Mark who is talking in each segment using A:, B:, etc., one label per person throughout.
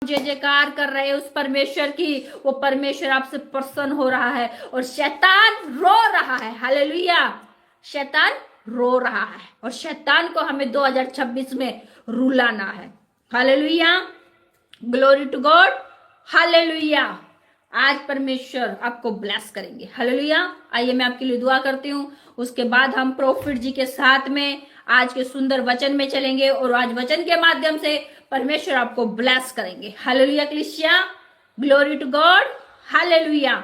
A: जय जयकार कर रहे हैं उस परमेश्वर की, वो परमेश्वर आपसे प्रसन्न हो रहा है और शैतान रो रहा है। हालेलुया। शैतान रो रहा है और शैतान को हमें 2026 में रुलाना है। Hallelujah, glory to God. Hallelujah. आज परमेश्वर आपको ब्लेस करेंगे। हालेलुया। आइए मैं आपके लिए दुआ करती हूँ, उसके बाद हम प्रोफिट जी के साथ में आज के सुंदर वचन में चलेंगे और आज वचन के माध्यम से परमेश्वर आपको ब्लेस करेंगे। हालेलुया कलीसिया, ग्लोरी टू गॉड। हालेलुया।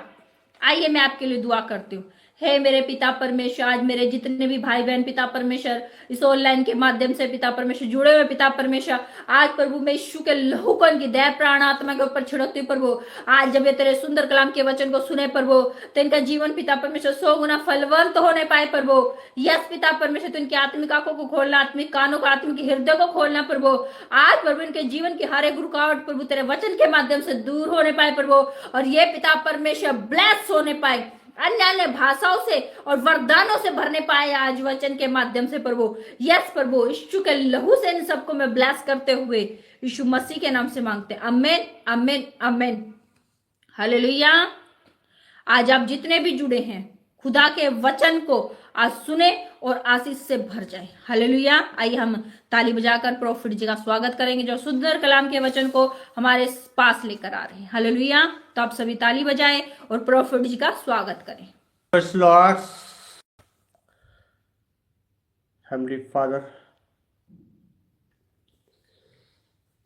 A: आइए मैं आपके लिए दुआ करती हूँ। हे मेरे पिता परमेश्वर, आज मेरे जितने भी भाई बहन पिता परमेश्वर इस ऑनलाइन के माध्यम से पिता परमेश्वर जुड़े हुए पिता परमेश्वर, आज प्रभु मैं यीशु के लहू को इनकी दया प्राण आत्मा के ऊपर छिड़कती हूँ प्रभु। आज जब ये तेरे सुंदर कलाम के वचन को सुने प्रभु, तो इनका जीवन पिता परमेश्वर 100 गुना फलवंत होने पाए प्रभु। यस पिता परमेश्वर, तो इनकी आत्मिक आंखों को खोलना, आत्मिक कानों को, आत्मिक हृदय को खोलना प्रभु। आज प्रभु इनके जीवन की हर एक रुकावट प्रभु तेरे वचन के माध्यम से दूर होने पाए प्रभु, और ये पिता परमेश्वर ब्लेस होने पाए, अन्य अन्य भाषाओं से और वरदानों से भरने पाए आज वचन के माध्यम से प्रभु। यस प्रभु, यीशु के लहू से इन सबको मैं ब्लेस करते हुए यीशु मसीह के नाम से मांगते हैं। आमेन, आमेन, आमेन। हालेलुया। आज आप जितने भी जुड़े हैं, खुदा के वचन को आज सुने और आशीष से भर जाए। हालेलुया। आइए हम ताली बजाकर प्रोफिट जी का स्वागत करेंगे जो सुंदर कलाम के वचन को हमारे पास लेकर आ रहे हैं। हालेलुया। तो आप सभी ताली बजाएं और प्रोफिट जी का स्वागत करें।
B: हेवनली फादर,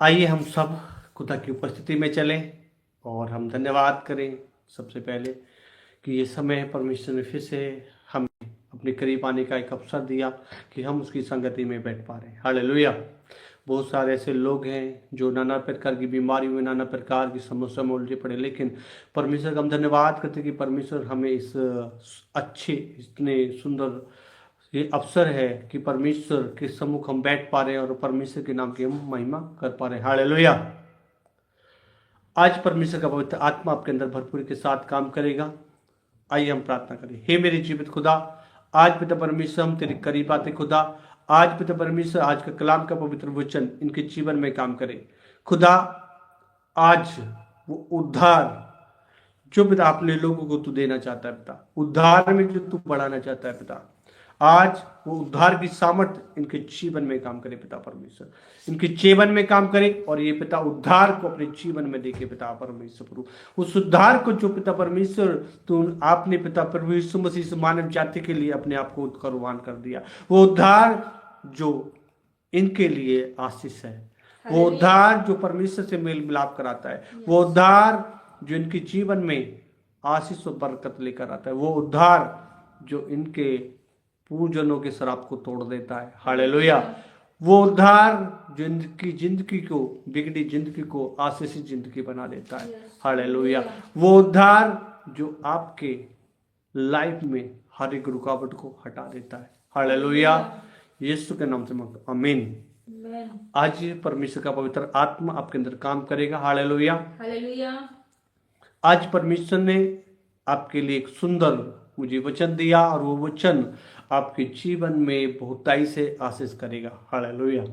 B: आइए हम सब खुदा की उपस्थिति में चलें और हम धन्यवाद करें सबसे पहले कि ये समय परमेश्वर ने फिर से हमें अपने करीब आने का एक अवसर दिया कि हम उसकी संगति में बैठ पा रहे हैं। हालेलुया। बहुत सारे ऐसे लोग हैं जो नाना प्रकार की बीमारियों में, नाना प्रकार की समस्या में उलझे पड़े, लेकिन परमेश्वर का हम धन्यवाद करते हैं कि परमेश्वर हमें इस अच्छे, इतने सुंदर ये अवसर है कि परमेश्वर के सम्मुख हम बैठ पा रहे हैं और परमेश्वर के नाम की हम महिमा कर पा रहे हैं। हालेलुया। आज परमेश्वर का पवित्र आत्मा आपके अंदर भरपूरी के साथ काम करेगा। आइए हम प्रार्थना करें। हे मेरे जीवित खुदा, आज पिता परमेश्वर हम तेरे करीब आते खुदा। आज पिता परमेश्वर आज का कलाम का पवित्र वचन इनके जीवन में काम करे खुदा। आज वो उद्धार जो पिता अपने लोगों को तू देना चाहता है पिता, उद्धार में जो तू बढ़ाना चाहता है पिता, आज वो उद्धार की सामर्थ्य इनके जीवन में काम करे पिता परमेश्वर, इनके जीवन में काम करे और ये पिता उद्धार को अपने जीवन में देखे पिता परमेश्वर प्रभु। उस उद्धार को जो पिता परमेश्वर तू आपने पिता प्रभु यीशु मसीह से मानव जाति के लिए अपने आप को कुर्बान कर दिया, वो उद्धार जो इनके लिए आशीष है, वो उद्धार जो परमेश्वर से मेल मिलाप कराता है, वो उद्धार जो इनके जीवन में आशीष और बरकत लेकर आता है, वो उद्धार जो इनके पूजनों के शराब को तोड़ देता है। हालेलुया। वो उद्धार जो इनकी जिंदगी को, बिगड़ी जिंदगी को आशीषित जिंदगी बना देता है। हालेलुया। वो उद्धार जो आपके लाइफ में हर एक रुकावट को हटा देता है। हालेलुया। यीशु के नाम से मांगता हूं, आमीन। आज परमेश्वर का पवित्र आत्मा आपके अंदर काम करेगा। हालेलुया।
A: हालेलुया।
B: आज परमेश्वर ने आपके लिए एक सुंदर मुझे वचन दिया और वो वचन आपके जीवन में बहुताई से आशीष करेगा। हालेलुया।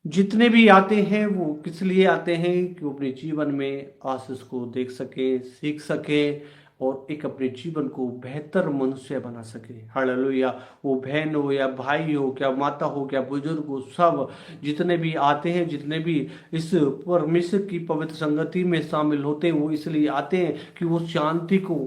B: जितने भी आते हैं वो किस लिए आते हैं कि वो अपने जीवन में आशीष को देख सके, सीख सके और एक अपने जीवन को बेहतर मनुष्य बना सके। हालेलुया। वो बहन हो या भाई हो, क्या माता हो, क्या बुजुर्ग हो, सब जितने भी आते हैं, जितने भी इस परमेश्वर की पवित्र संगति में शामिल होते हैं, वो इसलिए आते हैं कि वो शांति को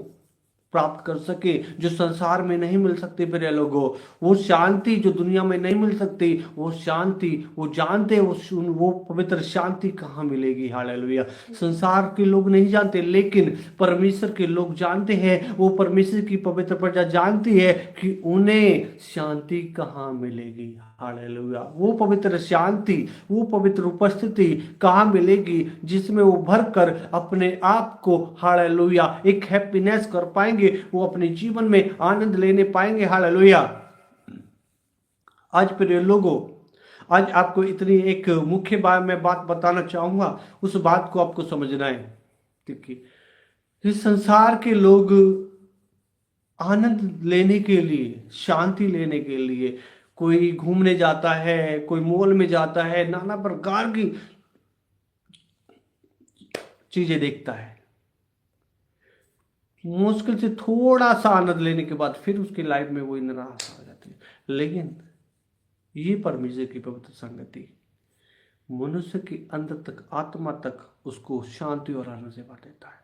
B: प्राप्त कर सके जो संसार में नहीं मिल सकती। प्रिय लोगों, वो शांति जो दुनिया में नहीं मिल सकती, वो शांति वो जानते हैं वो पवित्र शांति कहाँ मिलेगी। हालेलुया। संसार के लोग नहीं जानते, लेकिन परमेश्वर के लोग जानते हैं। वो परमेश्वर की पवित्र प्रजा जानती है कि उन्हें शांति कहाँ मिलेगी। हालेलुया। वो पवित्र शांति, वो पवित्र उपस्थिति कहाँ मिलेगी जिसमें वो भरकर अपने आप को हालेलुया एक हैप्पीनेस कर पाएंगे, वो अपने जीवन में आनंद लेने पाएंगे। हालेलुया। आज प्रिय लोगों, आज आपको इतनी एक मुख्य बात बताना चाहूंगा, उस बात को आपको समझना है। देखिए, इस संसार के लोग आनंद लेने के लिए, शांति लेने के लिए कोई घूमने जाता है, कोई मॉल में जाता है, नाना प्रकार की चीजें देखता है, मुश्किल से थोड़ा सा आनंद लेने के बाद फिर उसकी लाइफ में वही निराशा हो जाती है। लेकिन ये परमेश्वर की पवित्र संगति मनुष्य के अंदर तक, आत्मा तक उसको शांति और आनंद से भर देता है।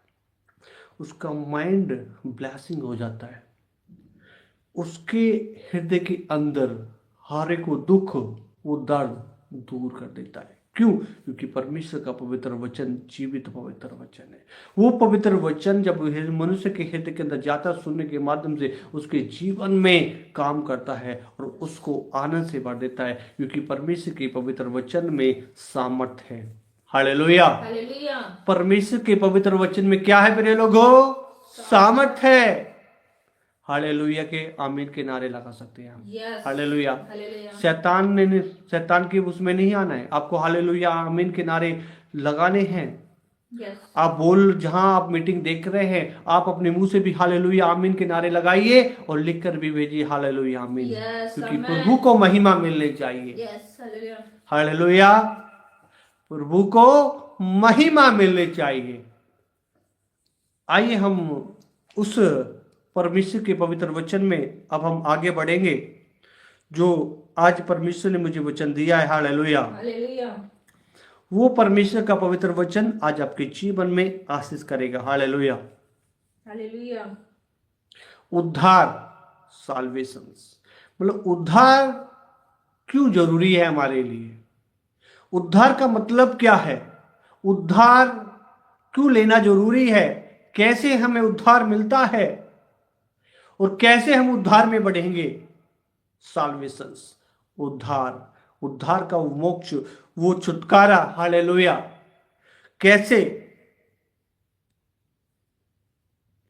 B: उसका माइंड ब्लेसिंग हो जाता है, उसके हृदय के अंदर हर एक वो दुख, वो दर्द दूर कर देता है। क्यों? क्योंकि परमेश्वर का पवित्र वचन जीवित पवित्र वचन है। वो पवित्र वचन जब मनुष्य के हृदय के अंदर जाता, सुनने के माध्यम से उसके जीवन में काम करता है और उसको आनंद से भर देता है, क्योंकि परमेश्वर के पवित्र वचन में सामर्थ है। हालेलुया।
A: हालेलुया।
B: परमेश्वर के पवित्र वचन में क्या है मेरे लोगों? सामर्थ है। हालेलुया के आमीन के नारे लगा सकते हैं हम।
A: Yes.
B: हालेलुया।
A: हालेलुया।
B: शैतान के उसमें नहीं आना है, आपको हालेलुया आमीन के नारे लगाने हैं।
A: Yes.
B: आप जहां आप मीटिंग देख रहे हैं, आप अपने मुंह से भी हालेलुया आमीन के नारे लगाइए और लिखकर भी भेजिए हालेलुया आमीन।
A: Yes,
B: क्योंकि
A: amen.
B: प्रभु को महिमा मिलनी चाहिए।
A: Yes. हालेलुया।
B: हालेलुया, प्रभु को महिमा मिलनी चाहिए। आइए हम उस परमेश्वर के पवित्र वचन में अब हम आगे बढ़ेंगे, जो आज परमेश्वर ने मुझे वचन दिया है। हालेलुया।
A: हालेलुया।
B: वो परमेश्वर का पवित्र वचन आज आपके जीवन में आशीष करेगा। हालेलुया।
A: हालेलुया।
B: उद्धार, साल्वेशन, मतलब उद्धार क्यों जरूरी है हमारे लिए? उद्धार का मतलब क्या है? उद्धार क्यों लेना जरूरी है? कैसे हमें उद्धार मिलता है और कैसे हम उद्धार में बढ़ेंगे? साल्वेशन, उद्धार का वो मोक्ष, वो छुटकारा। हालेलुया। कैसे?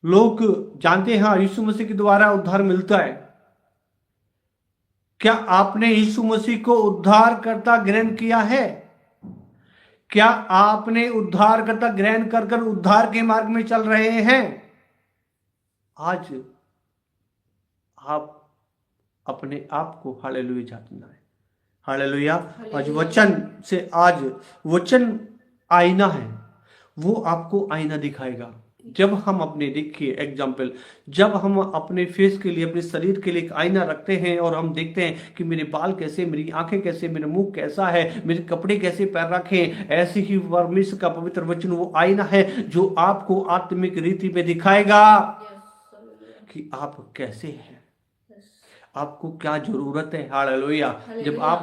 B: लोग जानते हैं यीशु मसीह के द्वारा उद्धार मिलता है। क्या आपने यीशु मसीह को उद्धारकर्ता ग्रहण किया है? क्या आपने उद्धारकर्ता ग्रहण कर उद्धार के मार्ग में चल रहे हैं? आज आप अपने आप को हालेलुया जानना है। हालेलुया। आज वचन आईना है, वो आपको आईना दिखाएगा। जब हम अपने, देखिए एग्जाम्पल, जब हम अपने फेस के लिए, अपने शरीर के लिए एक आईना रखते हैं और हम देखते हैं कि मेरे बाल कैसे, मेरी आंखें कैसे, मेरा मुंह कैसा है, मेरे कपड़े कैसे पैर रखे, ऐसे ही परमेश्वर का पवित्र वचन वो आईना है जो आपको आत्मिक रीति में दिखाएगा कि आप कैसे हैं, आपको क्या जरूरत है। हालेलुया। जब आप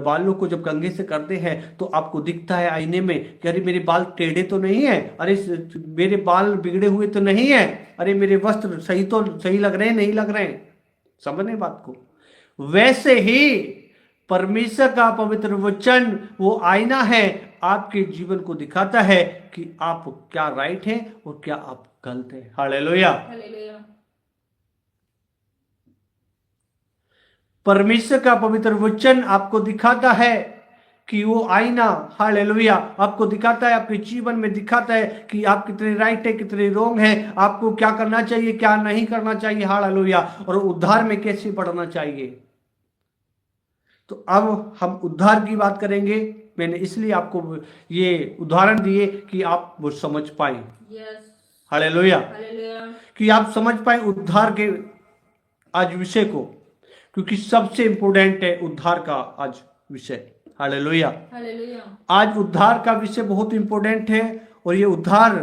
B: बालों को जब कंघे से करते हैं तो आपको दिखता है आईने में कि अरे मेरे बाल टेढ़े तो नहीं है, अरे मेरे बाल बिगड़े हुए तो नहीं है, अरे मेरे वस्त्र सही लग रहे हैं, नहीं लग रहे हैं। समझने बात को? वैसे ही परमेश्वर का पवित्र वचन वो आईना है, आपके जीवन को दिखाता है कि आप क्या राइट हैं और क्या आप गलत हैं। हालेलुया। परमेश्वर का पवित्र वचन आपको दिखाता है कि वो आईना, हालेलुया, आपको दिखाता है, आपके जीवन में दिखाता है कि आप कितने राइट है, कितने रॉन्ग है, आपको क्या करना चाहिए, क्या नहीं करना चाहिए। हालेलुया। और उद्धार में कैसे बढ़ना चाहिए। तो अब हम उद्धार की बात करेंगे। मैंने इसलिए आपको ये उदाहरण दिए कि आप वो समझ पाए। हालेलुया। कि आप समझ पाए उद्धार के आज विषय को, क्योंकि सबसे इंपोर्टेंट है उद्धार का आज विषय। हालेलुया। आज उद्धार का विषय बहुत इंपोर्टेंट है। और ये उद्धार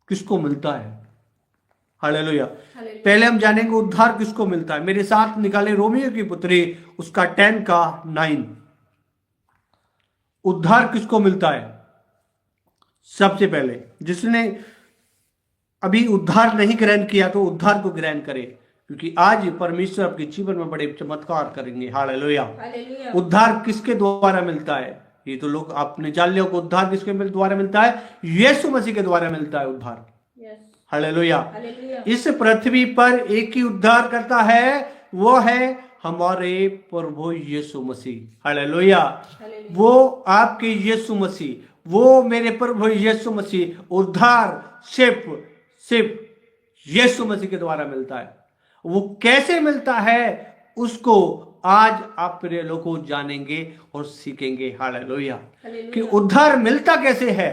B: किसको मिलता है? हालेलुया। पहले हम जानेंगे उद्धार किसको मिलता है। मेरे साथ निकाले रोमियो की पुत्री, उसका 10 का 9। उद्धार किसको मिलता है? सबसे पहले जिसने अभी उद्धार नहीं ग्रहण किया तो उद्धार को ग्रहण करे, क्योंकि आज परमेश्वर आपके जीवन में बड़े चमत्कार करेंगे। हालेलुया। उद्धार किसके द्वारा मिलता है? ये तो लोग आपने जान लिया कि उद्धार किसके द्वारा मिलता है? यीशु मसीह के द्वारा मिलता है उद्धार। हालेलुया। इस पृथ्वी पर एक ही उद्धार करता है, वो है हमारे प्रभु यीशु मसीह। हालेलुया। वो आपके यीशु मसीह, वो मेरे प्रभु यीशु मसीह, उद्धार सिर्फ यीशु मसीह के द्वारा मिलता है। वो कैसे मिलता है उसको आज आप प्रिय लोगों जानेंगे और सीखेंगे। हालेलुया। कि उद्धार मिलता कैसे है।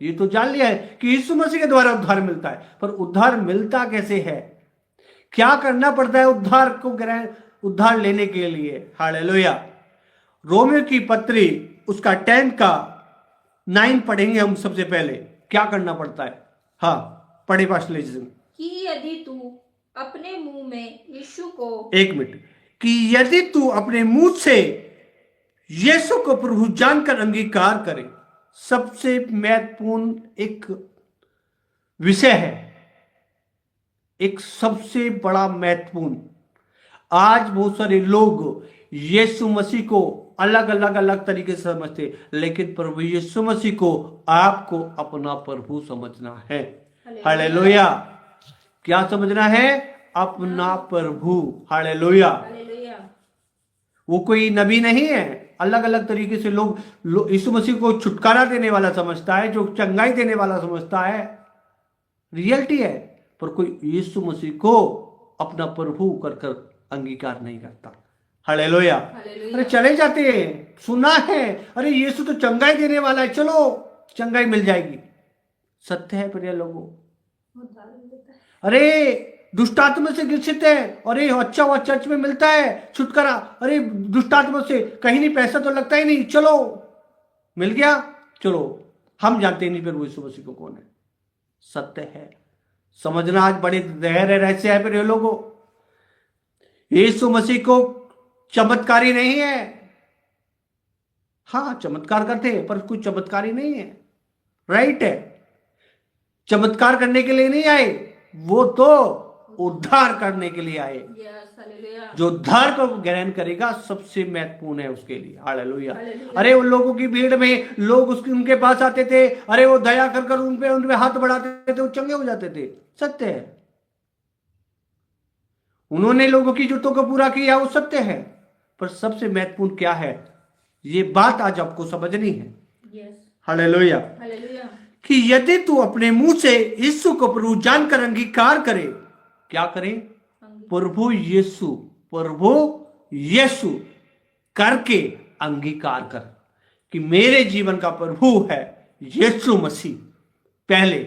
B: ये तो जान लिया है कि यीशु मसीह के द्वारा उद्धार मिलता है, पर उद्धार मिलता कैसे है, क्या करना पड़ता है उद्धार लेने के लिए। हालेलुया। रोमियो की पत्री उसका 10 का 9 पढ़ेंगे हम सबसे पहले, क्या करना पड़ता है। हाँ पढ़े पास ले
A: कि यदि तू अपने मुंह में यीशु को,
B: एक मिनट, कि यदि तू अपने मुंह से यीशु को प्रभु जानकर अंगीकार करे। सबसे महत्वपूर्ण एक विषय है, एक सबसे बड़ा महत्वपूर्ण। आज बहुत सारे लोग यीशु मसीह को अलग तरीके से समझते, लेकिन प्रभु यीशु मसीह को आपको अपना प्रभु समझना है। हालेलुया। क्या समझना है? अपना प्रभु। हालेलुया। वो कोई नबी नहीं है। अलग तरीके से लोग यीशु मसीह को छुटकारा देने वाला समझता है, जो चंगाई देने वाला समझता है, रियलिटी है। पर कोई यीशु मसीह को अपना प्रभु कर अंगीकार नहीं करता। हालेलुया। अरे चले जाते हैं, सुना है, अरे यीशु तो चंगाई देने वाला है, चलो चंगाई मिल जाएगी। सत्य है प्रिय लोगों। अरे दुष्ट आत्मा से ग्रसित है, अरे अच्छा हुआ चर्च में मिलता है छुटकारा, अरे दुष्ट आत्मा से कहीं नहीं, पैसा तो लगता ही नहीं, चलो मिल गया, चलो। हम जानते ही नहीं फिर वो यीशु मसीह को कौन है। सत्य है, समझना आज बड़े गहरे रहस्य है प्रिय लोगों। यीशु मसीह को चमत्कारी नहीं है। हाँ चमत्कार करते हैं, पर कुछ चमत्कारी नहीं है, राइट है। चमत्कार करने के लिए नहीं आए, वो तो उद्धार करने के लिए आए। जो उद्धार को ग्रहण करेगा सबसे महत्वपूर्ण है उसके लिए। हालेलुया। अरे उन लोगों की भीड़ में लोग उनके पास आते थे, अरे वो दया कर उन पे हाथ बढ़ाते थे, वो चंगे हो जाते थे। सत्य है, उन्होंने लोगों की जरूरतों को पूरा किया, वो सत्य है। पर सबसे महत्वपूर्ण क्या है, ये बात आज आपको समझनी है। हालेलुया। कि यदि तू अपने मुंह से यीशु को प्रभु जानकर अंगीकार करे, क्या करे? प्रभु यीशु करके अंगीकार कर कि मेरे जीवन का प्रभु है यीशु मसीह, पहले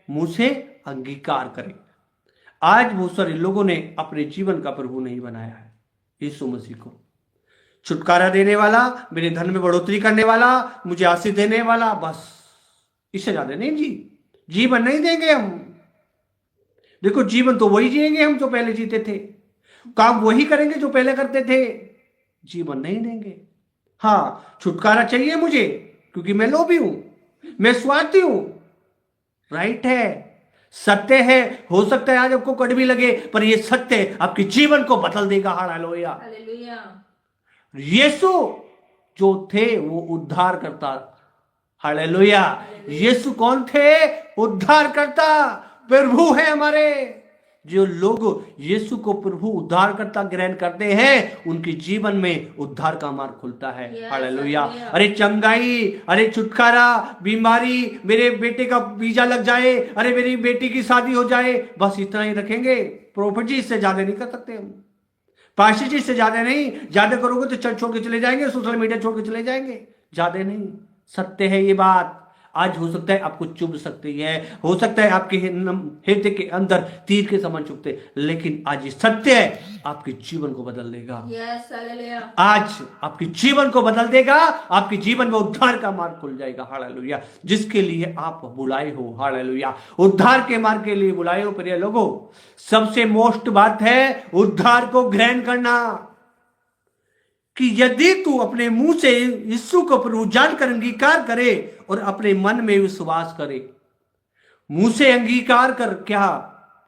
B: मुंह से अंगीकार करें। आज बहुत सारे लोगों ने अपने जीवन का प्रभु नहीं बनाया है यीशु मसीह को। छुटकारा देने वाला, मेरे धन में बढ़ोतरी करने वाला, मुझे आशीष देने वाला, बस इससे ज्यादा नहीं। जीवन नहीं देंगे हम। देखो जीवन तो वही जिएंगे हम जो पहले जीते थे, काम वही करेंगे जो पहले करते थे, जीवन नहीं देंगे। हाँ छुटकारा चाहिए मुझे, क्योंकि मैं लोभी हूं, मैं स्वार्थी हूं, राइट है, सत्य है। हो सकता है आज आपको कड़वी लगे, पर यह सत्य आपके जीवन को बदल देगा। हालेलुया। यीशु जो थे वो उद्धार करता। हालेलुया। यीशु कौन थे? उद्धार करता, प्रभु है हमारे। जो लोग यीशु को प्रभु उद्धार करता ग्रहण करते हैं, उनके जीवन में उद्धार का मार्ग खुलता है। हालेलुया। अरे चंगाई, अरे छुटकारा, बीमारी, मेरे बेटे का वीजा लग जाए, अरे मेरी बेटी की शादी हो जाए, बस इतना ही रखेंगे। प्रॉफिट जी इससे ज्यादा नहीं कर सकते हम, पास्टर जी इससे ज्यादा नहीं। ज्यादा करोगे तो चर्च छोड़ के चले जाएंगे, सोशल मीडिया छोड़ के चले जाएंगे, ज्यादा नहीं। सत्य है ये बात। आज हो सकता है आपको चुभ सकती है, हो सकता है आपके हृदय के अंदर तीर के समान चुभते, लेकिन आज ये सत्य है, आपके जीवन को बदल देगा। आज आपके जीवन को बदल देगा, आपके जीवन में उद्धार का मार्ग खुल जाएगा। हालेलुया। जिसके लिए आप बुलाए हो, हालेलुया, उद्धार के मार्ग के लिए बुलाए हो प्रिय लोगों। सबसे मोस्ट बात है उद्धार को ग्रहण करना। कि यदि तू अपने मुंह से यीशु को प्रभु जानकर अंगीकार करे और अपने मन में विश्वास करे। मुंह से अंगीकार कर, क्या?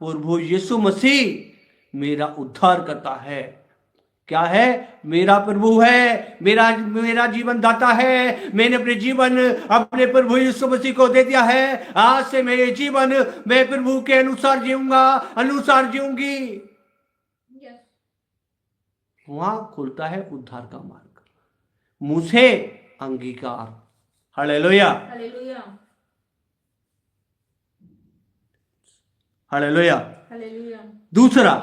B: प्रभु यीशु मसीह मेरा उद्धार करता है। क्या है? मेरा प्रभु है, मेरा जीवन दाता है। मैंने अपने जीवन अपने प्रभु यीशु मसीह को दे दिया है। आज से मेरे जीवन मैं प्रभु के अनुसार जीऊंगा, अनुसार जीऊंगी। वहां खुलता है उद्धार का मार्ग, मुंह से अंगीकार। हालेलुया। हालेलुया। दूसरा,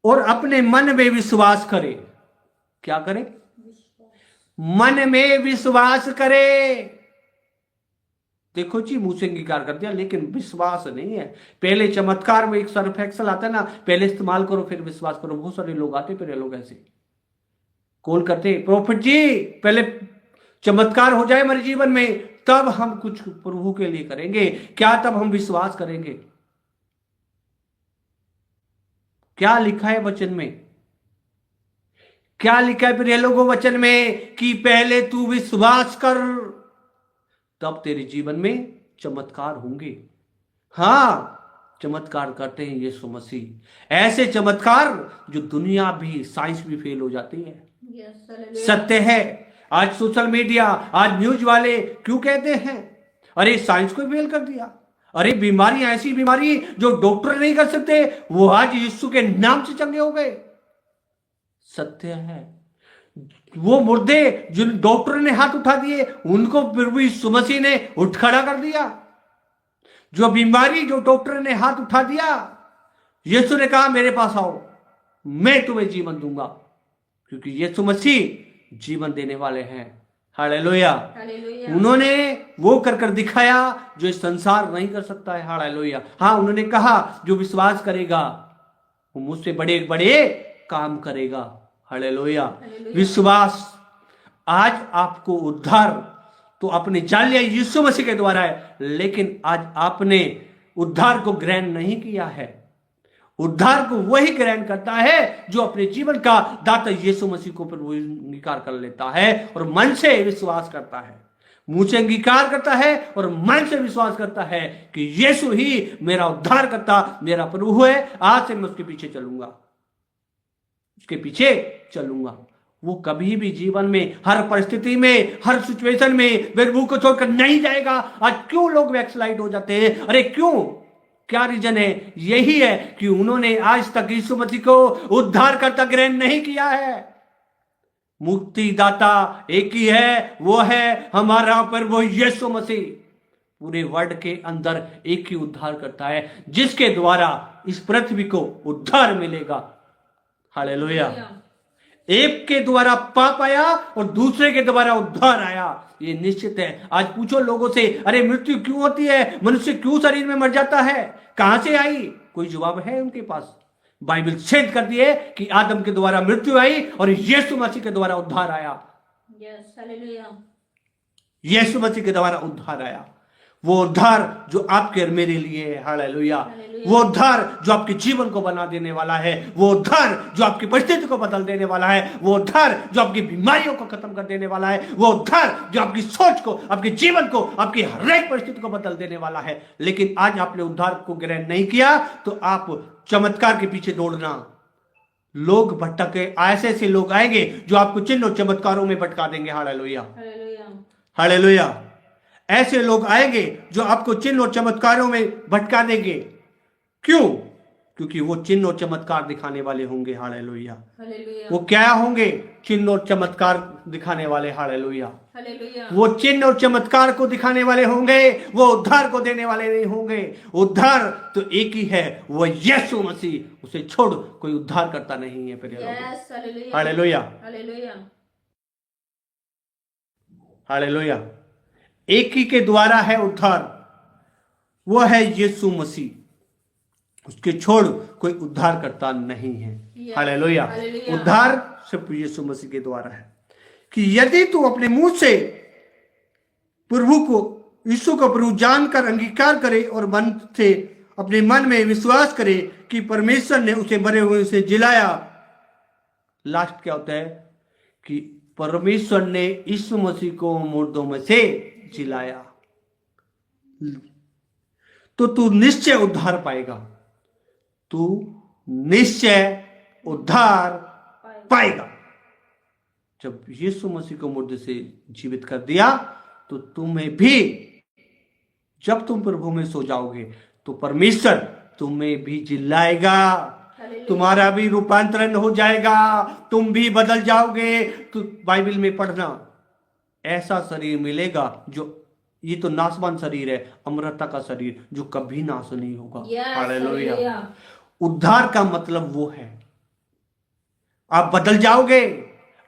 B: और अपने मन में विश्वास करे। क्या करे? मन में विश्वास करे। देखो जी, मुंह से अंगीकार कर दिया लेकिन विश्वास नहीं है। पहले चमत्कार में एक सर्फ एक्सल आता है ना, पहले इस्तेमाल करो फिर विश्वास करो। बहुत सारे लोग आते, फिर लोग ऐसे कॉल करते, प्रॉफिट जी पहले चमत्कार हो जाए हमारे जीवन में तब हम कुछ प्रभु के लिए करेंगे। क्या तब हम विश्वास करेंगे? क्या लिखा है वचन में? क्या लिखा है प्रिय लोगों वचन में? कि पहले तू विश्वास कर तब तेरे जीवन में चमत्कार होंगे। हाँ, चमत्कार करते हैं यीशु मसीह, ऐसे चमत्कार जो दुनिया भी, साइंस भी फेल हो जाती है। सत्य है। आज सोशल मीडिया, आज न्यूज वाले क्यों कहते हैं अरे साइंस को फेल कर दिया, अरे बीमारियां, ऐसी बीमारी जो डॉक्टर नहीं कर सकते वो आज यीशु के नाम से चंगे हो गए। सत्य है। वो मुर्दे जिन डॉक्टर ने हाथ उठा दिए उनको प्रभु यीशु मसीह ने उठ खड़ा कर दिया। जो बीमारी, जो डॉक्टर ने हाथ उठा दिया, यीशु ने कहा मेरे पास आओ, मैं तुम्हें जीवन दूंगा, क्योंकि यीशु मसीह जीवन देने वाले हैं। हालेलुया। उन्होंने वो कर दिखाया जो इस संसार नहीं कर सकता है। हालेलुया। हाँ, उन्होंने कहा जो विश्वास करेगा वो मुझसे बड़े बड़े काम करेगा। हालेलुया। विश्वास। आज आपको उद्धार तो आपने जान लिया यीशु मसीह के द्वारा है, लेकिन आज आपने उद्धार को ग्रहण नहीं किया है। उद्धार को वही ग्रहण करता है जो अपने जीवन का दाता यीशु मसीह को प्रभु अंगीकार कर लेता है और मन से विश्वास करता है। मुंह से अंगीकार करता है और मन से विश्वास करता है कि यीशु ही मेरा उद्धार करता, मेरा प्रभु है। आज से मैं उसके पीछे चलूंगा, उसके पीछे चलूंगा। वो कभी भी जीवन में, हर परिस्थिति में, हर सिचुएशन में प्रभु को छोड़कर नहीं जाएगा। आज क्यों लोग बैकस्लाइड हो जाते हैं? अरे क्यों? क्या रीजन है? यही है कि उन्होंने आज तक यीशु मसीह को उद्धार करता ग्रहण नहीं किया है। मुक्तिदाता एक ही है, वो है हमारा प्रभु यीशु मसीह। पूरे वर्ल्ड के अंदर एक ही उद्धार करता है जिसके द्वारा इस पृथ्वी को उद्धार मिलेगा। हालेलुया। एक के द्वारा पाप आया और दूसरे के द्वारा उद्धार आया, ये निश्चित है। आज पूछो लोगों से, अरे मृत्यु क्यों होती है, मनुष्य क्यों शरीर में मर जाता है, कहां से आई? कोई जवाब है उनके पास? बाइबल सिद्ध करती है कि आदम के द्वारा मृत्यु आई और यीशु मसीह के द्वारा उद्धार आया। यीशु मसीह के द्वारा उद्धार आया। वो उद्धार जो आपके और मेरे लिए है। हालेलुया। वो उद्धार जो आपके जीवन को बना देने वाला है, वो उद्धार जो आपकी परिस्थिति को बदल देने वाला है, वो उद्धार जो आपकी बीमारियों को खत्म कर देने वाला है, वो उद्धार जो आपकी सोच को, आपके जीवन को, आपकी हर एक परिस्थिति को बदल देने वाला है। लेकिन आज आपने उद्धार को ग्रहण नहीं किया तो आप चमत्कार के पीछे दौड़ना। लोग भटके, ऐसे ऐसे लोग आएंगे जो आपको चिन्ह और चमत्कारों में भटका देंगे। हालेलुया। हालेलुया। ऐसे लोग आएंगे जो आपको चिन्ह और चमत्कारों में भटका देंगे। क्यों? क्योंकि वो चिन्ह और चमत्कार दिखाने वाले होंगे। हालेलुया। वो क्या होंगे? चिन्ह और चमत्कार दिखाने वाले। हालेलुया। वो चिन्ह और चमत्कार को दिखाने वाले होंगे, वो उद्धार को देने वाले नहीं होंगे। उद्धार तो एक ही है, वो यीशु मसीह। उसे छोड़ कोई उद्धार करता नहीं है। हालेलुया। हालेलुया। एक ही के द्वारा है उद्धार, वो है यीशु मसीह। उसके छोड़ कोई उद्धार करता नहीं है। हालेलुया। उद्धार सिर्फ यीशु मसीह के द्वारा है। कि यदि तू अपने मुंह से प्रभु को, यीशु को प्रभु जानकर अंगीकार करे और मन से, अपने मन में विश्वास करे कि परमेश्वर ने उसे मरे हुए से जिलाया। लास्ट क्या होता है? कि परमेश्वर ने यीशु मसीह को मुर्दों में से जिलाया, तो तू निश्चय उद्धार पाएगा। तू निश्चय उद्धार पाएगा। जब यीशु मसीह को मुर्दे से जीवित कर दिया तो तुम्हें भी, जब तुम प्रभु में सो जाओगे तो परमेश्वर तुम्हें भी जिलाएगा। तुम्हारा भी रूपांतरण हो जाएगा, तुम भी बदल जाओगे। तो बाइबल में पढ़ना, ऐसा शरीर मिलेगा जो, ये तो नाशवान शरीर है, अमरता का शरीर जो कभी नाश नहीं होगा। हालेलुया। उद्धार का मतलब वो है, आप बदल जाओगे,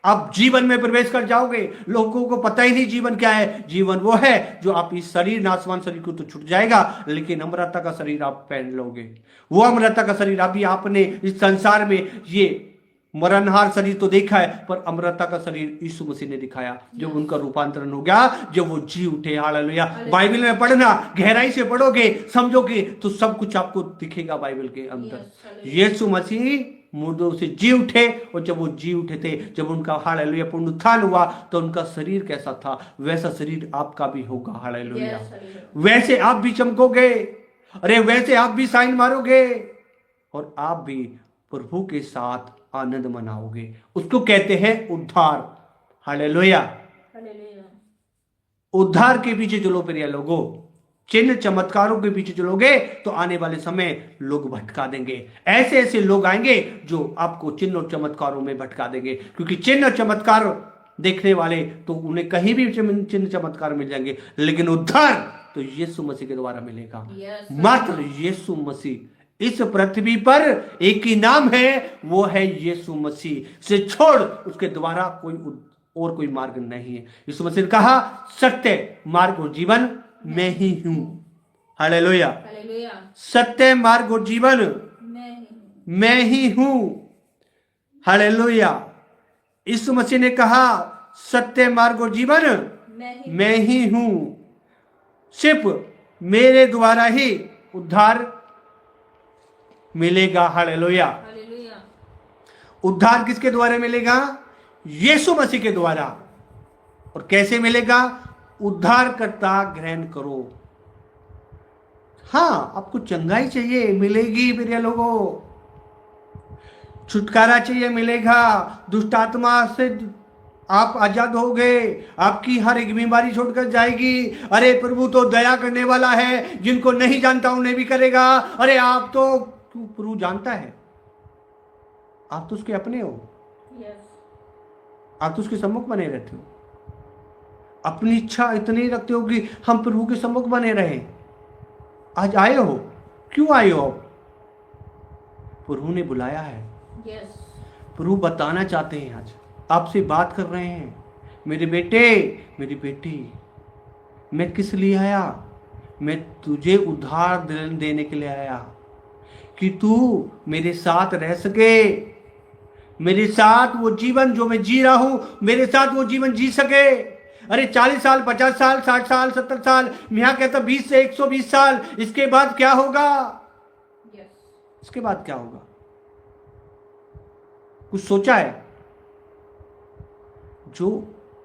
B: आप जीवन में प्रवेश कर जाओगे। लोगों को पता ही नहीं जीवन क्या है। जीवन वो है जो आप इस शरीर, नासवान शरीर को तो छूट जाएगा, लेकिन अमरता का शरीर आप पहन लोगे। वो अमरता का शरीर अभी आपने इस संसार में ये मरणहार शरीर तो देखा है, पर अमरता का शरीर यीशु मसीह ने दिखाया जब उनका रूपांतरण हो गया, जब वो जी उठे। हालेलुया। बाइबल में पढ़ना, गहराई से पढ़ोगे, समझोगे तो सब कुछ आपको दिखेगा बाइबल के अंदर। यीशु मसीह मुर्दों से जी उठे, और जब वो जी उठे थे, जब उनका हालेलुया पुनरुत्थान हुआ, तो उनका शरीर कैसा था, वैसा शरीर आपका भी होगा। हालेलुया। वैसे आप भी चमकोगे, अरे वैसे आप भी साइन मारोगे, और आप भी प्रभु के साथ आनंद मनाओगे। उसको कहते हैं उद्धार। हालेलुया। उद्धार के पीछे चलो प्रिय लोगों, चिन्ह चमत्कारों के पीछे चलोगे तो आने वाले समय लोग भटका देंगे। ऐसे ऐसे लोग आएंगे जो आपको चिन्ह और चमत्कारों में भटका देंगे, क्योंकि चिन्ह और चमत्कार देखने वाले तो उन्हें कहीं भी चिन्ह चमत्कार मिल जाएंगे, लेकिन उद्धार तो यीशु मसीह के द्वारा मिलेगा। मात्र यीशु मसीह। इस पृथ्वी पर एक ही नाम है, वो है यीशु मसीह। से छोड़ उसके द्वारा कोई मार्ग नहीं है। यीशु मसीह ने कहा सत्य, मार्ग और जीवन मैं ही हूं। हालेलुया। सत्य, मार्ग और जीवन मैं ही हूं। हालेलुया। यीशु मसीह ने कहा सत्य, मार्ग और जीवन मैं ही हूं। सिर्फ मेरे द्वारा ही उद्धार मिलेगा। हालेलुया। उद्धार किसके द्वारा मिलेगा? यीशु मसीह के द्वारा। और कैसे मिलेगा? उद्धार करता ग्रहण करो। हाँ, आपको चंगाई चाहिए, मिलेगी प्रिय लोगों। छुटकारा चाहिए, मिलेगा। दुष्ट आत्मा से आप आजाद हो गए, आपकी हर एक बीमारी छोड़कर जाएगी। अरे प्रभु तो दया करने वाला है, जिनको नहीं जानता उन्हें भी करेगा। अरे आप तो प्रभु जानता है, आप तो उसके अपने हो। आप तो उसके सम्मुख बने रहते हो। अपनी इच्छा इतनी रखते हो कि हम प्रभु के सम्मुख बने रहे। आज आए हो, क्यों आए हो? प्रभु ने बुलाया है। प्रभु बताना चाहते हैं, आज आपसे बात कर रहे हैं। मेरे बेटे, मेरी बेटी, मैं किस लिए आया? मैं तुझे उद्धार देने के लिए आया, कि तू मेरे साथ रह सके, मेरे साथ वो जीवन जो मैं जी रहा हूं, मेरे साथ वो जीवन जी सके। अरे 40 साल, 50 साल, 60 साल, 70 साल, मैं यहां कहता 20 से 120 साल, इसके बाद क्या होगा? इसके बाद क्या होगा? कुछ सोचा है? जो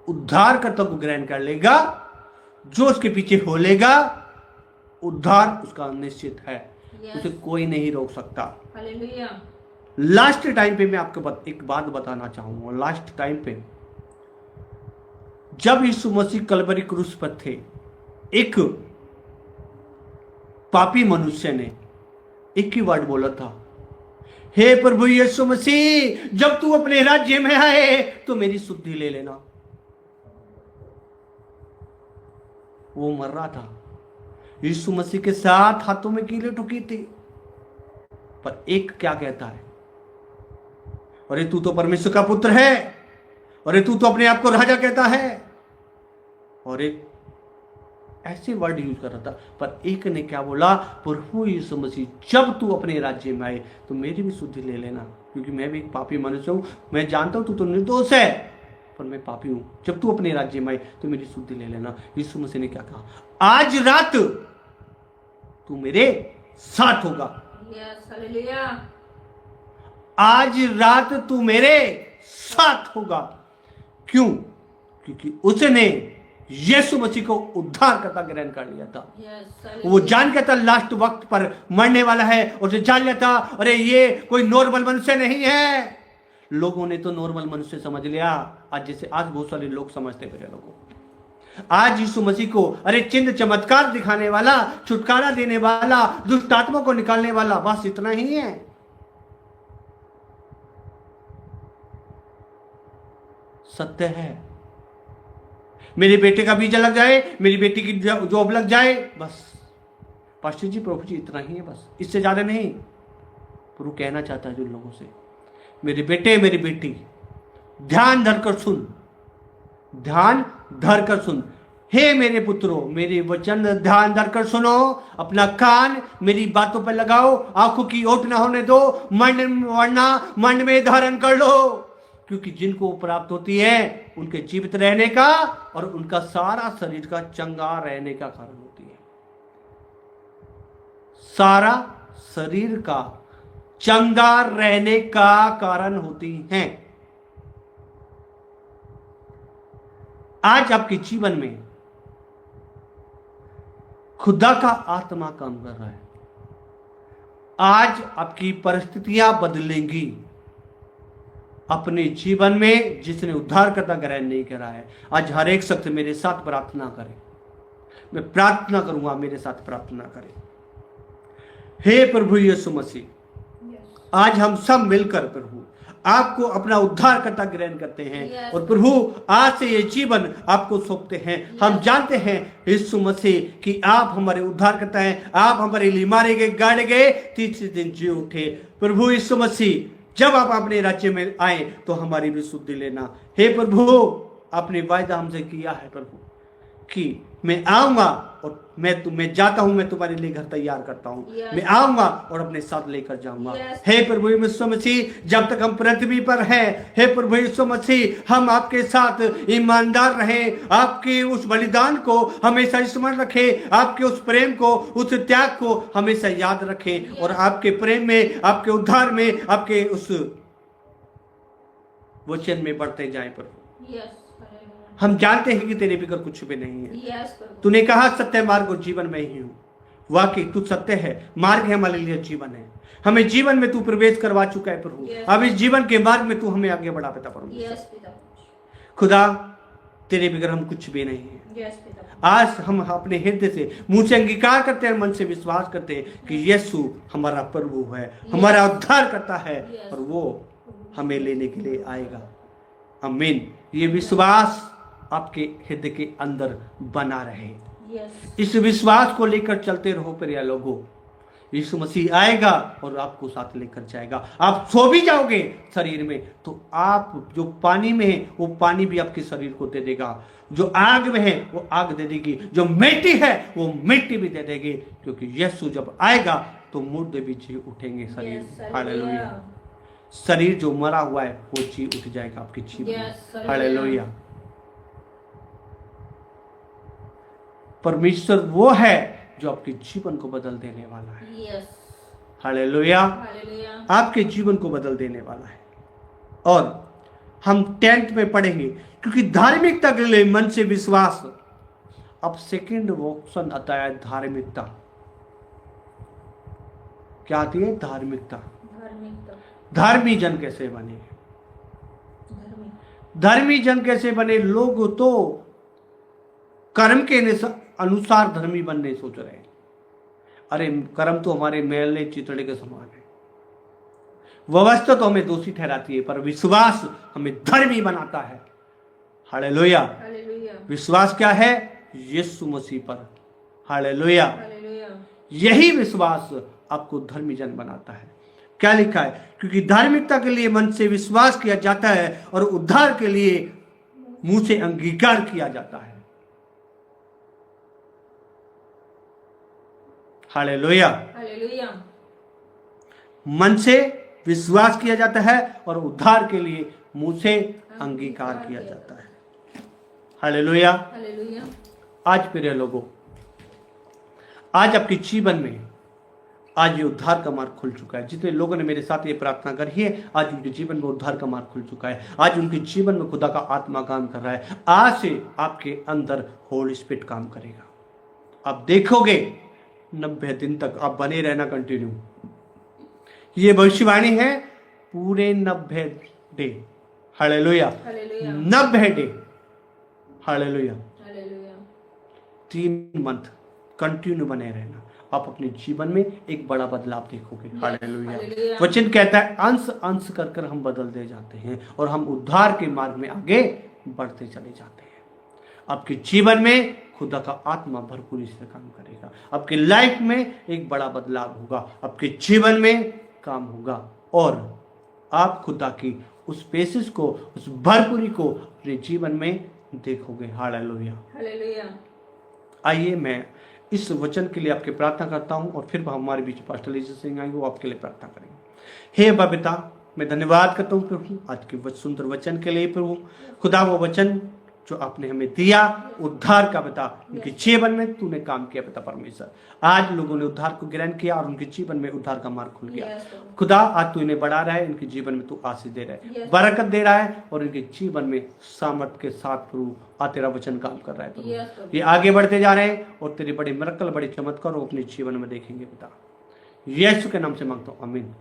B: उद्धारकर्ता को ग्रहण कर लेगा, जो उसके पीछे हो लेगा, उद्धार उसका निश्चित है। उसे कोई नहीं रोक सकता। लास्ट टाइम पे मैं आपको एक बात बताना चाहूंगा। लास्ट टाइम पे जब यीशु मसीह कलवरी क्रूस पर थे, एक पापी मनुष्य ने एक ही वर्ड बोला था, हे प्रभु यीशु मसीह, जब तू अपने राज्य में आए तो मेरी शुद्धि ले लेना। वो मर रहा था, यीशु मसीह के साथ हाथों में कीलें ठुकी थी, पर एक क्या कहता है, अरे तू तो परमेश्वर का पुत्र है, अरे तू तो अपने आप को राजा कहता है, और एक ऐसे वर्ड यूज कर रहा था। पर एक ने क्या बोला, प्रभु यीशु मसीह, जब तू अपने राज्य में आए तो मेरी भी शुद्धि ले लेना, क्योंकि मैं भी एक पापी मनुष्य हूं। मैं जानता हूं तू तो निर्दोष है, पर मैं पापी हूं। जब तू अपने राज्य में आए तो मेरी शुद्धि ले लेना। यीशु मसीह ने क्या कहा, आज रात तू मेरे साथ होगा। आज रात तू मेरे साथ होगा। क्यों? क्योंकि उसने यीशु मसीह को उद्धार करता ग्रहण कर लिया था। वो जान गया था लास्ट वक्त पर मरने वाला है, और उसे जान लिया था, अरे ये कोई नॉर्मल मनुष्य नहीं है। लोगों ने तो नॉर्मल मनुष्य समझ लिया, आज जैसे आज बहुत सारे लोग समझते मेरे लोगों। आज यीशु मसीह को अरे चिन्ह चमत्कार दिखाने वाला, छुटकारा देने वाला, दुष्ट आत्मा को निकालने वाला, बस इतना ही है। सत्य है। मेरे बेटे का वीजा लग जाए, मेरी बेटी की जॉब लग जाए, बस पास्टर जी, प्रभु जी, इतना ही है, बस इससे ज्यादा नहीं। प्रभु कहना चाहता है जिन लोगों से, मेरे बेटे, मेरी बेटी, ध्यान धरकर सुन, ध्यान धरकर सुन। हे मेरे पुत्रों, मेरे वचन ध्यान धरकर सुनो, अपना कान मेरी बातों पर लगाओ, आंखों की ओट ना होने दो, वरना मन में धारण कर लो, क्योंकि जिनको प्राप्त होती है उनके जीवित रहने का और उनका सारा शरीर का चंगा रहने का कारण होती है। सारा शरीर का चंगा रहने का कारण होती है। आज आपके जीवन में खुदा का आत्मा काम कर रहा है। आज आपकी परिस्थितियां बदलेंगी। अपने जीवन में जिसने उद्धारकर्ता ग्रहण नहीं करा है, आज हर एक शख्स मेरे साथ प्रार्थना करे। मैं प्रार्थना करूंगा, मेरे साथ प्रार्थना करें। हे प्रभु यीशु मसीह, आज हम सब मिलकर प्रभु आपको अपना उद्धारकर्ता ग्रहण करते हैं और प्रभु आज से ये जीवन आपको सौंपते हैं। हम जानते हैं यीशु मसीह कि आप हमारे उद्धारकर्ता हैं, आप हमारे लिए मारे गए, गाड़े गए, तीसरे दिन जी उठे। प्रभु यीशु मसीह, जब आप अपने राज्य में आए तो हमारी भी शुद्धि लेना। हे प्रभु, आपने वायदा हमसे किया है प्रभु कि मैं आऊंगा और मैं जाता हूं, मैं तुम्हारे लिए घर तैयार करता हूं। मैं आऊंगा और अपने साथ लेकर जाऊंगा। हे प्रभु यीशु मसीह, जब तक हम पृथ्वी पर हैं, हे प्रभु यीशु मसीह, हम आपके साथ ईमानदार रहें। आपके उस बलिदान को हमेशा स्मरण रखें, आपके उस प्रेम को, उस त्याग को हमेशा याद रखें और आपके प्रेम में, आपके उद्धार में, आपके उस वचन में बढ़ते जाएं प्रभु। हम जानते हैं कि तेरे बिगर कुछ भी नहीं है। तूने कहा सत्य, मार्ग और जीवन में ही हूं। वाकई तू सत्य है, मार्ग है, हमारे लिए जीवन है। हमें जीवन में तू प्रवेश करवा चुका है प्रभु। अब इस जीवन के मार्ग में तू हमें आगे बढ़ा पिता प्रभु। खुदा, तेरे बिगर हम कुछ भी नहीं है। आज हम अपने हृदय से, मुंह से अंगीकार करते हैं, मन से विश्वास करते हैं कि यीशु हमारा प्रभु है, हमारा उद्धार करता है और वो हमें लेने के लिए आएगा। आमीन। ये विश्वास आपके हृदय के अंदर बना रहे। इस विश्वास को लेकर चलते रहो प्रिय लोगों। यीशु मसीह आएगा और आपको साथ लेकर जाएगा। आप सो भी जाओगे शरीर में तो आप जो पानी में है वो पानी भी आपके शरीर को दे देगा। जो आग में है वो आग दे देगी, जो मिट्टी है वो मिट्टी भी दे देगी, क्योंकि यीशु जब आएगा तो मुर्दे भी जी उठेंगे शरीर। हालेलुया। शरीर जो मरा हुआ है वो जी उठ जाएगा आपके जीवन। हालेलुया। परमेश्वर वो है जो आपके जीवन को बदल देने वाला है। हालेलुया। आपके जीवन को बदल देने वाला है। और हम 10th में पढ़ेंगे, क्योंकि धार्मिकता के लिए मन से विश्वास। अब सेकंड ऑप्शन आता है धार्मिकता। क्या आती है? धार्मिकता। धर्मी जन कैसे बने? धर्मी जन कैसे बने? लोग तो कर्म के अनुसार धर्मी बनने सोच रहे हैं। अरे कर्म तो हमारे मैले चितड़े के समान है। व्यवस्था तो हमें दोषी ठहराती है, पर विश्वास हमें धर्मी बनाता है। हालेलुया। विश्वास क्या है? यीशु मसीह पर। हालेलुया। यही विश्वास आपको धर्मी जन बनाता है। क्या लिखा है? क्योंकि धार्मिकता के लिए मन से विश्वास किया जाता है और उद्धार के लिए मुंह से अंगीकार किया जाता है। हालेलुया। मन से विश्वास किया जाता है और उद्धार के लिए मुंह से अंगीकार किया जाता है। हालेलुया। आज प्रिय लोगों, आज आपके जीवन में आज ये उद्धार का मार्ग खुल चुका है। जितने लोगों ने मेरे साथ ये प्रार्थना करी है, आज उनके जीवन में उद्धार का मार्ग खुल चुका है। आज उनके जीवन में खुदा का आत्मा काम कर रहा है। आज से आपके अंदर होली स्पिरिट काम करेगा। आप देखोगे 90 दिन तक आप बने रहना कंटिन्यू। ये भविष्यवाणी है पूरे 90 day. Hallelujah. 90 day. Hallelujah. 3 month continue बने रहना। आप अपने जीवन में एक बड़ा बदलाव देखोगे। हालेलुया। वचन कहता है अंश अंश कर हम बदलते जाते हैं और हम उद्धार के मार्ग में आगे बढ़ते चले जाते हैं। आपके जीवन में खुदा का आत्मा भरपूरी से काम करेगा। आपके लाइफ में एक बड़ा बदलाव होगा। आपके जीवन में काम होगा और आप खुदा की उस पेसिस को, उस भरपूरी को अपने जीवन में देखोगे। हालेलुया।
A: हालेलुया।
B: आइए मैं इस वचन के लिए आपकी प्रार्थना करता हूं और फिर हमारे बीच पास्टर लीजा सिंह आएंगे, वो आपके लिए प्रार्थना करेंगे। हे अब्बा पिता, मैं धन्यवाद करता हूँ प्रभु आज के सुंदर वचन के लिए प्रभु खुदा। वो वचन जो आपने हमें दिया उद्धार का पिता, उनके जीवन में तूने काम किया पिता परमेश्वर। आज लोगों ने उद्धार को ग्रहण किया और उनके जीवन में उद्धार का मार्ग खुल गया। खुदा आज तू इन्हें बढ़ा रहा है, इनके जीवन में तू आशीष दे रहा है, बरकत दे रहा है और इनके जीवन में सामर्थ के साथ प्रभु तेरा वचन काम कर रहा है प्रभु। ये आगे बढ़ते जा रहे हैं और तेरे बड़े मिरेकल, बड़े चमत्कार वो अपने जीवन में देखेंगे पिता। यीशु के नाम से मांगता हूँ, आमीन।